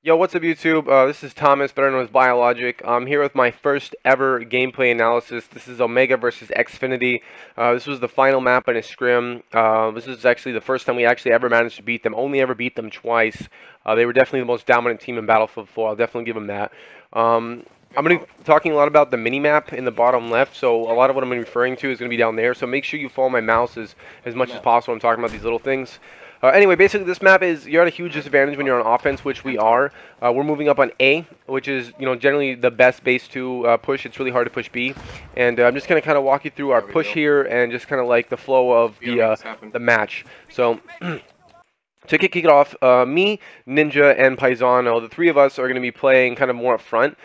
Yo, what's up YouTube? This is Thomas, better known as Biologic. I'm here with my first ever gameplay analysis. This is Omega versus Xfinity. This was the final map in a scrim. This is actually the first time we actually ever managed to beat them. Only ever beat them twice. They were definitely the most dominant team in Battlefield 4. I'll definitely give them that. I'm going to be talking a lot about the mini-map in the bottom left, so a lot of what I'm referring to is going to be down there. So make sure you follow my mouse as much as possible. I'm talking about these little things. Anyway, basically this map is, you're at a huge disadvantage when you're on offense, which we are. We're moving up on A, which is, generally the best base to push. It's really hard to push B. And I'm just going to kind of walk you through our push here and just kind of like the flow of the match. So to kick it off, me, Ninja, and Paisano, the three of us are going to be playing kind of more up front.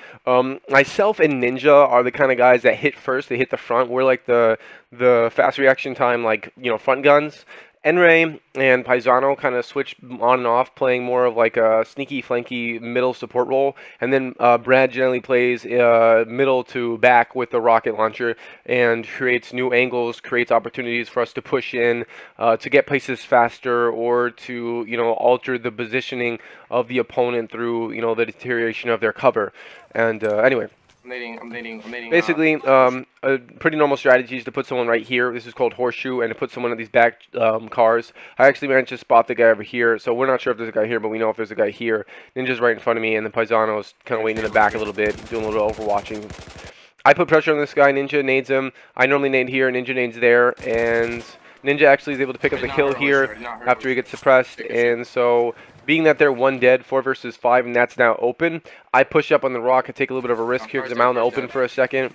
Myself and Ninja are the kind of guys that hit first. They hit the front. We're like the fast reaction time, like, front guns. Enray and Paisano kind of switch on and off, playing more of like a sneaky, flanky middle support role. And then Brad generally plays middle to back with the rocket launcher and creates new angles, creates opportunities for us to push in, to get places faster, or to, alter the positioning of the opponent through, the deterioration of their cover. And anyway. I'm nading. Basically, a pretty normal strategy is to put someone right here. This is called horseshoe, and to put someone in these back cars. I actually managed to spot the guy over here, so we're not sure if there's a guy here, but we know if there's a guy here. Ninja's right in front of me, and then Paisano's kind of waiting in the back a little bit, doing a little bit of overwatching. I put pressure on this guy. Ninja nades him. I normally nade here, Ninja nades there, and Ninja actually is able to pick up the kill here after he gets suppressed, and so being that they're 1 dead, 4 versus 5, and that's now open, I push up on the rock and take a little bit of a risk here because I'm out in the open for a second.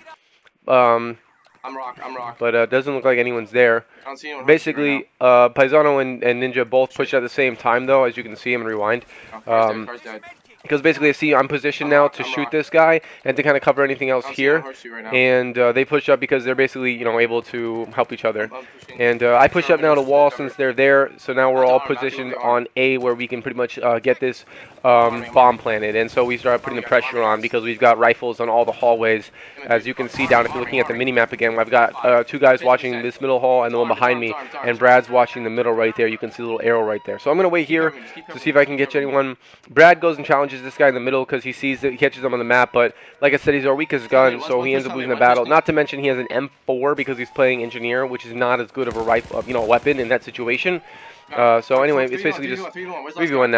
I'm rock. But it doesn't look like anyone's there. I don't see anyone. Basically, Paisano and Ninja both push at the same time, though, as you can see him rewind. Car's dead. Because basically, I see I'm positioned now to shoot this guy and to kind of cover anything else here. And they push up because they're basically, able to help each other. And I push up now to wall since they're there. So now we're all positioned on A, where we can pretty much get this bomb planted. And so we start putting the pressure on because we've got rifles on all the hallways. As you can see down, if you're looking at the mini-map again, I've got 2 guys watching this middle hall and the one behind me. And Brad's watching the middle right there. You can see the little arrow right there. So I'm going to wait here to see if I can get you anyone. Brad goes and challenges this guy in the middle because he sees that he catches him on the map, but like I said, he's our weakest gun, so he ends up losing the battle. Not to mention he has an M4 because he's playing engineer, which is not as good of a rifle, weapon in that situation. So anyway, it's basically just 3v1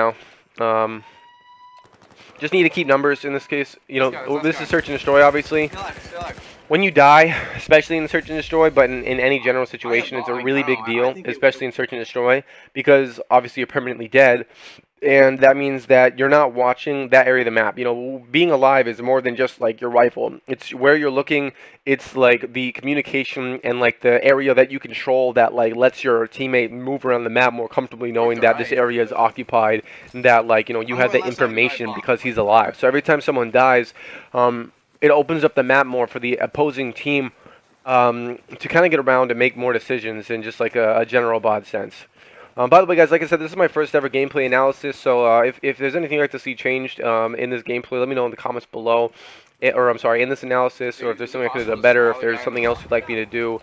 now. Just need to keep numbers in this case. This is search and destroy, obviously. When you die, especially in search and destroy, but in any general situation, it's a really big deal, especially in search and destroy, because obviously you're permanently dead. And that means that you're not watching that area of the map. Being alive is more than just like your rifle. It's where you're looking. It's like the communication and like the area that you control that like lets your teammate move around the map more comfortably, knowing that this area is occupied and that like you have that information because he's alive. So every time someone dies, it opens up the map more for the opposing team to kind of get around and make more decisions in just like a general broad sense. By the way, guys, like I said, this is my first ever gameplay analysis, so if there's anything you'd like to see changed in this gameplay, let me know in the comments below, in this analysis, or if there's something I could have done better, if there's something else you'd like me to do,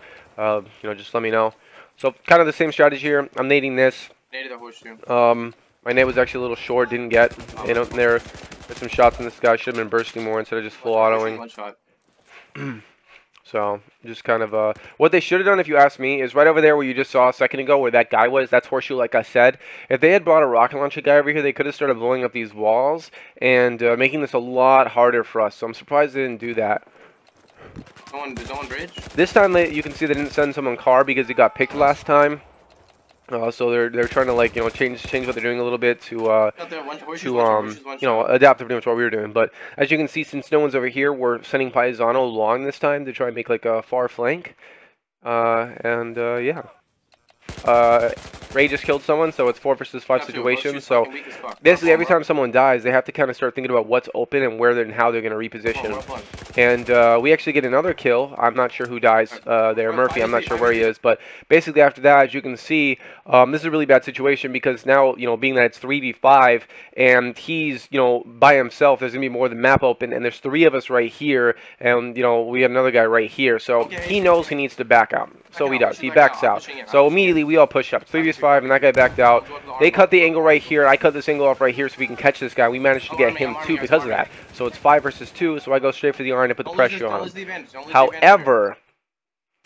just let me know. So, kind of the same strategy here. I'm nading this. My nade was actually a little short, didn't get, there's some shots in this guy, should have been bursting more instead of just full autoing. So, just kind of, what they should have done, if you ask me, is right over there where you just saw a second ago where that guy was. That's horseshoe, like I said. If they had brought a rocket launcher guy over here, they could have started blowing up these walls and making this a lot harder for us. So I'm surprised they didn't do that. There's no one bridge? This time, you can see they didn't send someone car because it got picked last time. So they're trying to like change what they're doing a little bit to adapt to pretty much what we were doing. But as you can see, since no one's over here, we're sending Paisano long this time to try and make like a far flank. Yeah. Ray just killed someone, so it's 4 versus 5 situation. So basically, every time someone dies, they have to kind of start thinking about what's open and where and how they're going to reposition. And we actually get another kill. I'm not sure who dies there. Murphy, I'm not sure where he is. But basically, after that, as you can see, this is a really bad situation because now, being that it's 3v5 and he's, by himself, there's going to be more of the map open. And there's 3 of us right here. And, we have another guy right here. So he knows he needs to back out. So he does. He backs out. So immediately we all push up. 3v5, and that guy backed out. They cut the angle right here. I cut this angle off right here so we can catch this guy. We managed to get him too because of that. So it's 5 versus 2, so I go straight for the arm to put the pressure on him. However,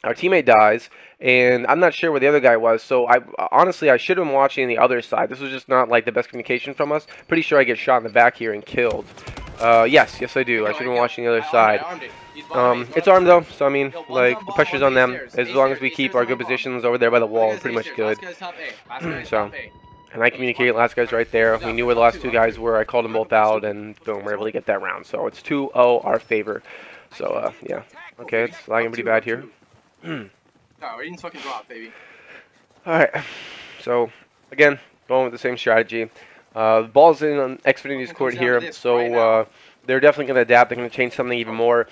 our teammate dies, and I'm not sure where the other guy was, so honestly, I should have been watching the other side. This was just not, like, the best communication from us. Pretty sure I get shot in the back here and killed. Yes, I do. I should have been watching the other side. It's armed, though, so, I mean, like, the pressure's on them. As long as we keep our good positions over there by the wall, we're pretty much good. So, and I communicated, last guy's right there. We knew where the last 2 guys were. I called them both out, and boom, we're able to get that round. So, it's 2-0 our favor. So, yeah. Okay, it's lagging pretty bad here. No, we're eating fucking drop, baby. Alright, so again, going with the same strategy. The ball's in on Xfinity's court here, so they're definitely going to adapt. They're going to change something even more.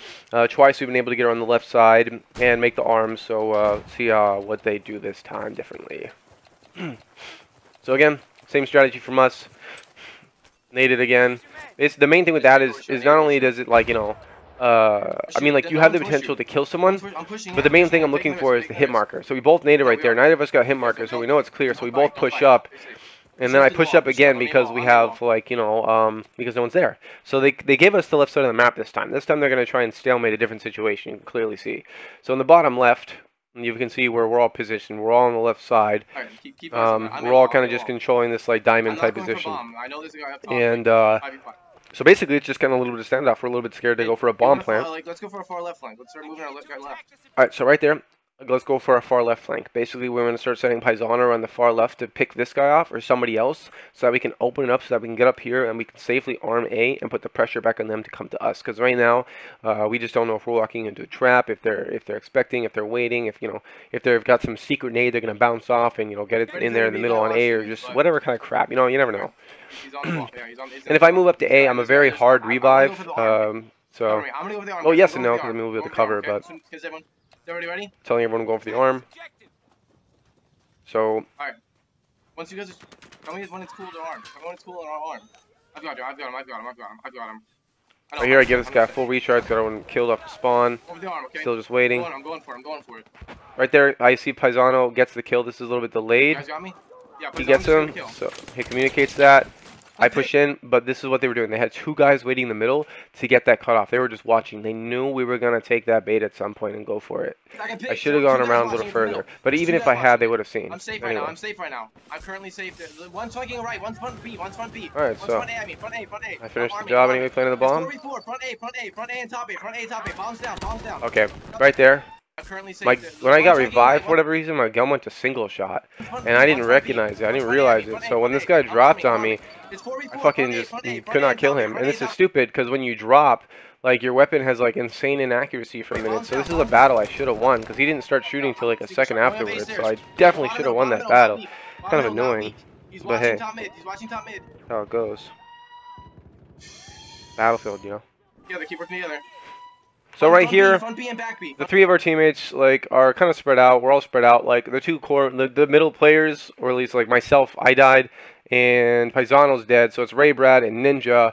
Twice we've been able to get her on the left side and make the arms, so see what they do this time differently. So again, same strategy from us. Nade it again. The main thing with that is not only does it, like, you know, I mean, like, you have the potential to kill someone, but the main thing I'm looking for is the hit marker. So we both naded right there. Neither of us got hit marker, so we know it's clear. So we both push up, and then I push up again because we have, like, you know, because no one's there. So they gave us the left side of the map this time. This time they're going to try and stalemate a different situation. You can clearly see. So in the bottom left, you can see where we're all positioned. We're all on the left side. We're all kind of just controlling this, like, diamond type position. And so basically, it's just kind of a little bit of standoff. We're a little bit scared to go for a bomb plant. Let's go for a far left flank. Let's start moving our left. All right, so right there, let's go for a far left flank. Basically, we're going to start setting Paisano on the far left to pick this guy off or somebody else so that we can open it up so that we can get up here and we can safely arm A and put the pressure back on them to come to us. Because right now, we just don't know if we're walking into a trap, if they're expecting, if they're waiting, if they've got some secret nade they're going to bounce off and, you know, get it in there in the middle on A or just whatever kind of crap. You know, you never know. And if I move up to A, I'm a very hard revive. So, well, yes and no, because I'm going to move with the cover, but telling everyone I'm going for the arm. So, alright. Once you guys tell me when it's cool to arm. Tell me when it's cool to arm. I've got him. Right here, I give this guy full recharge. Got everyone killed off the spawn. Still just waiting. I'm going for it. Right there, I see Paisano gets the kill. This is a little bit delayed. You guys got me? Yeah, he gets him, so he communicates that. I push in, but this is what they were doing. They had 2 guys waiting in the middle to get that cut off. They were just watching. They knew we were going to take that bait at some point and go for it. I should have gone around a little further. But even if I had, they would have seen. I'm safe right now. I'm currently safe. One's flanking right. One's front B. Alright, so front A. I finished the job anyway, planting the bomb. Front A and top A. Bombs down. Okay, right there. When I got revived for whatever reason, my gun went to single shot, and I didn't recognize it. I didn't realize it. So when this guy dropped on me, I fucking just could not kill him. And this is stupid because when you drop, like, your weapon has, like, insane inaccuracy for a minute. So this is a battle I should have won because he didn't start shooting till like a second afterwards. So I definitely should have won that battle. Kind of annoying, but hey, that's how it goes. Battlefield, you know. Yeah, they keep working together. So right here, the 3 of our teammates, like, are kind of spread out. We're all spread out. Like, the 2 core, the middle players, or at least, like, myself, I died, and Paisano's dead. So it's Ray, Brad, and Ninja.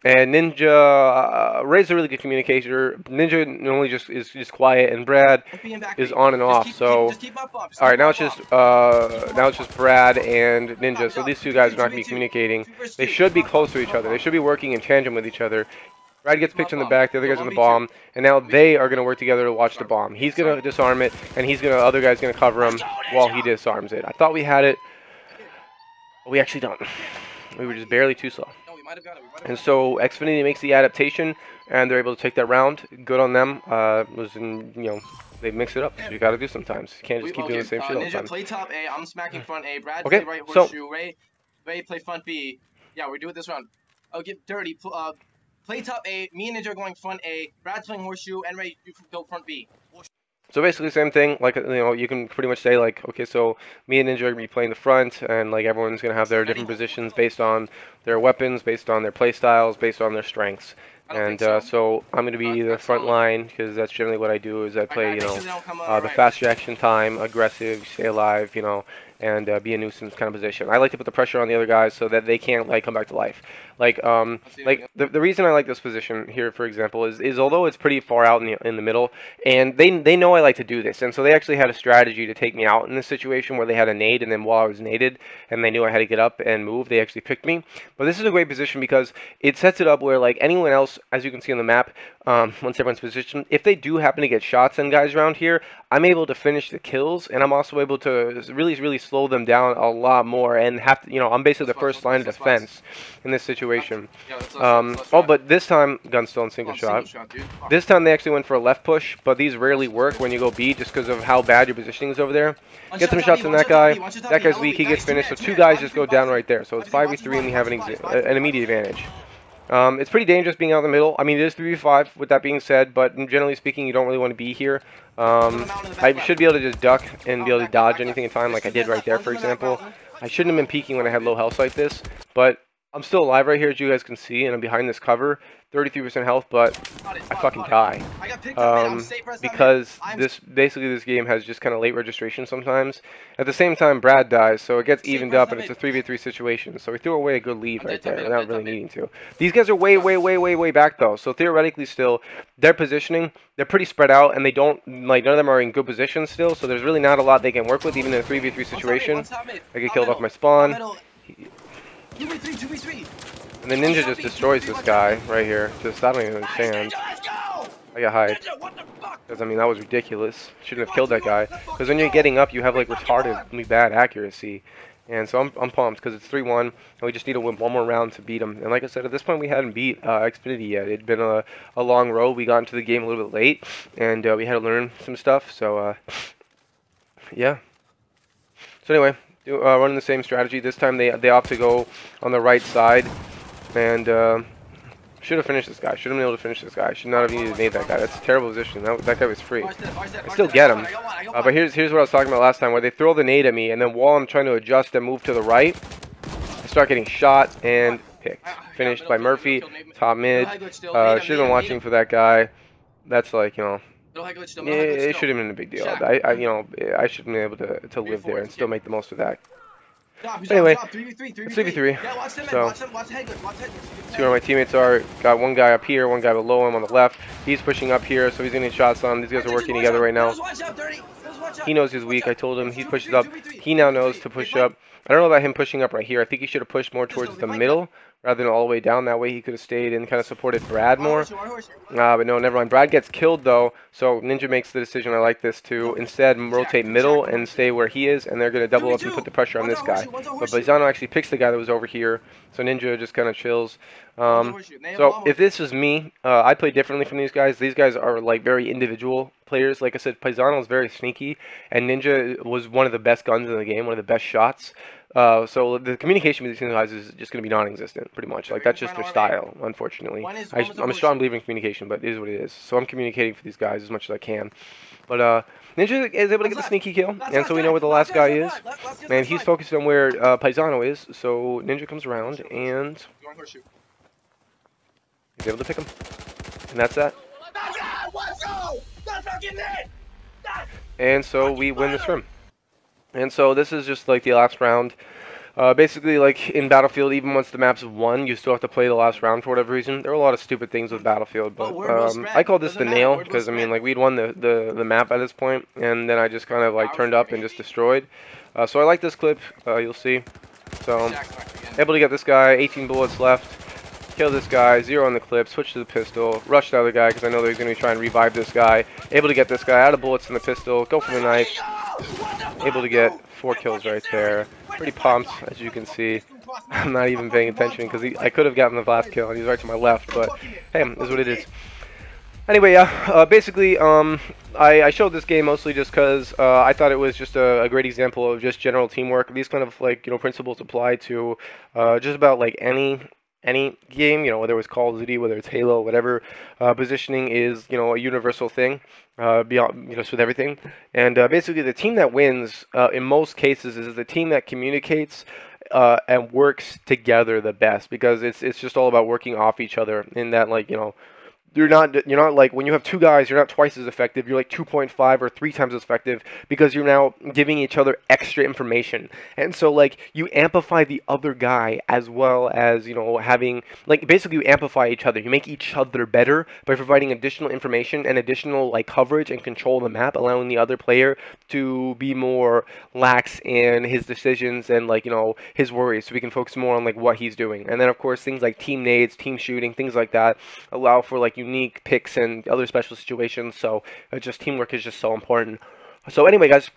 And Ninja, Ray's a really good communicator. Ninja normally just is just quiet, and Brad is on and off. So, all right, now it's just Brad and Ninja. So these 2 guys are not going to be communicating. They should be close to each other. They should be working in tandem with each other. Brad gets picked in the back, the other guy's on the bomb, and now they are going to work together to watch the bomb. He's going to disarm it, and other guy's going to cover him while he disarms it. I thought we had it, but we actually don't. We were just barely too slow. And so Xfinity makes the adaptation, and they're able to take that round. Good on them. They mix it up. So you got to do sometimes. You can't just keep doing the same shit all the time. Play top A. I'm smacking front A. Brad okay, play right horseshoe. Ray play front B. Yeah, we're doing this round. I'll get dirty. Play top A, me and Ninja are going front A, Brad's playing horseshoe, and Ray, you go front B. So basically same thing, like, you know, you can pretty much say, like, okay, so me and Ninja are going to be playing the front, and, like, everyone's going to have their different positions based on their weapons, based on their play styles, based on their strengths. And so I'm going to be the front line, because that's generally what I do, is I play, you know, the fast reaction time, aggressive, stay alive, you know, and be a nuisance kind of position. I like to put the pressure on the other guys so that they can't like come back to life. Like the reason I like this position here, for example, is although it's pretty far out in the middle, and they know I like to do this, and so they actually had a strategy to take me out in this situation where they had a nade, and then while I was naded and they knew I had to get up and move, they actually picked me. But this is a great position because it sets it up where like anyone else, as you can see on the map, once everyone's positioned, if they do happen to get shots on guys around here, I'm able to finish the kills, and I'm also able to really slow them down a lot more, and have to, I'm basically the first line of defense in this situation. Oh, but this time, gun's still in single shot. This time they actually went for a left push, but these rarely work when you go B just because of how bad your positioning is over there. Get some shots on that guy. That guy's weak, he gets finished, so two guys just go down right there. So it's 5v3 and we have an immediate advantage. It's pretty dangerous being out in the middle. I mean, it is 3v5 with that being said, but generally speaking, you don't really want to be here. I should be able to just duck and be able to dodge anything in time like I did right there, for example. I shouldn't have been peeking when I had low health like this, but I'm still alive right here, as you guys can see, and I'm behind this cover. 33% health, but I fucking die. Because this game has just kind of late registration sometimes. At the same time, Brad dies, so it gets evened up, and it's a 3v3 situation. So we threw away a good lead right there, without really needing to. These guys are way back, though. So theoretically still, their positioning, they're pretty spread out, and they don't, like, none of them are in good positions still, so there's really not a lot they can work with, even in a 3v3 situation. I get killed off my spawn. 2v3. And the ninja just destroys this guy right here. Just, I don't even understand. I got hyped. Because, I mean, that was ridiculous. Shouldn't have killed that guy. Because when you're getting up, you have, like, retardedly bad accuracy. And so I'm pumped because it's 3-1. And we just need to win one more round to beat him. And like I said, at this point, we hadn't beat Xfinity yet. It'd been a long road. We got into the game a little bit late. And we had to learn some stuff. So, yeah. So, anyway. Running the same strategy. This time they opt to go on the right side, and should have finished this guy. Should have been able to finish this guy. Should not have needed to nade that guy. That's a terrible position. That guy was free. I still get him. But here's what I was talking about last time, where they throw the nade at me, and then while I'm trying to adjust and move to the right, I start getting shot and picked. Finished by Murphy, top mid. Should have been watching for that guy. That's like, yeah, it should have been a big deal. I should have been able to live there and still make the most of that. But anyway, it's 3v3. So, see where my teammates are. Got one guy up here, one guy below him on the left. He's pushing up here, so he's getting shots on. These guys are working together right now. He knows he's weak. I told him he pushes up. He now knows to push up. I don't know about him pushing up right here. I think he should have pushed more towards the middle rather than all the way down. That way he could have stayed and kind of supported Brad more. But no, never mind. Brad gets killed, though, so Ninja makes the decision. I like this, to instead rotate middle and stay where he is, and they're going to double up and put the pressure on this guy. But Baizano actually picks the guy that was over here, so Ninja just kind of chills. So if this is me, I play differently from these guys. These guys are like very individual players. Like I said, Paisano is very sneaky, and Ninja was one of the best guns in the game, one of the best shots. So the communication between these guys is just going to be non-existent, pretty much. Like, that's just their style, unfortunately. I'm a strong believer in communication, but it is what it is. So I'm communicating for these guys as much as I can. But Ninja is able to get the sneaky kill, and so we know where the last guy is. And he's focused on where Paisano is, so Ninja comes around, and he's able to pick him. And that's that. And so we win this room. And so this is just like the last round. Basically, like in Battlefield, even once the map's won, you still have to play the last round for whatever reason. There are a lot of stupid things with Battlefield, but I call this the nail because, I mean, like, we'd won the map at this point, and then I just kind of like turned up and just destroyed. So I like this clip. You'll see. So able to get this guy. 18 bullets left. Kill this guy, 0 on the clip, switch to the pistol, rush the other guy because I know they're going to be trying to revive this guy. Able to get this guy out of bullets in the pistol, go for the knife. Able to get 4 kills right there. Pretty pumped, as you can see. I'm not even paying attention because I could have gotten the last kill and he's right to my left, but hey, is what it is. Anyway, yeah, basically, I showed this game mostly just because I thought it was just a great example of just general teamwork. These kind of, like, principles apply to just about like any game, whether it was Call of Duty, whether it's Halo, whatever. Positioning is, a universal thing, beyond, just with everything. And basically, the team that wins, in most cases, is the team that communicates and works together the best, because it's just all about working off each other. In that, like, you're not like when you have two guys, you're not twice as effective. You're like 2.5 or 3 times as effective because you're now giving each other extra information. And so like you amplify the other guy as well as, you know, having like basically you amplify each other. You make each other better by providing additional information and additional like coverage and control of the map, allowing the other player to be more lax in his decisions and like, you know, his worries, so we can focus more on like what he's doing. And then of course things like team nades, team shooting, things like that allow for like unique picks and other special situations. So just teamwork is just so important. So anyway, guys,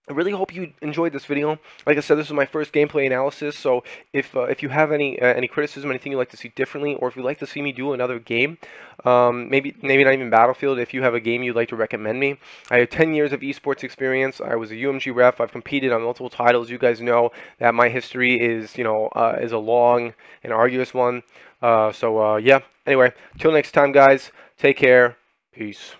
I really hope you enjoyed this video. Like I said, this is my first gameplay analysis, so if you have any criticism, anything you'd like to see differently, or if you'd like to see me do another game, maybe not even Battlefield, if you have a game you'd like to recommend me. I have 10 years of esports experience. I was a UMG ref. I've competed on multiple titles. You guys know that my history is, you know, is a long and arduous one. Yeah. Anyway, till next time, guys. Take care. Peace.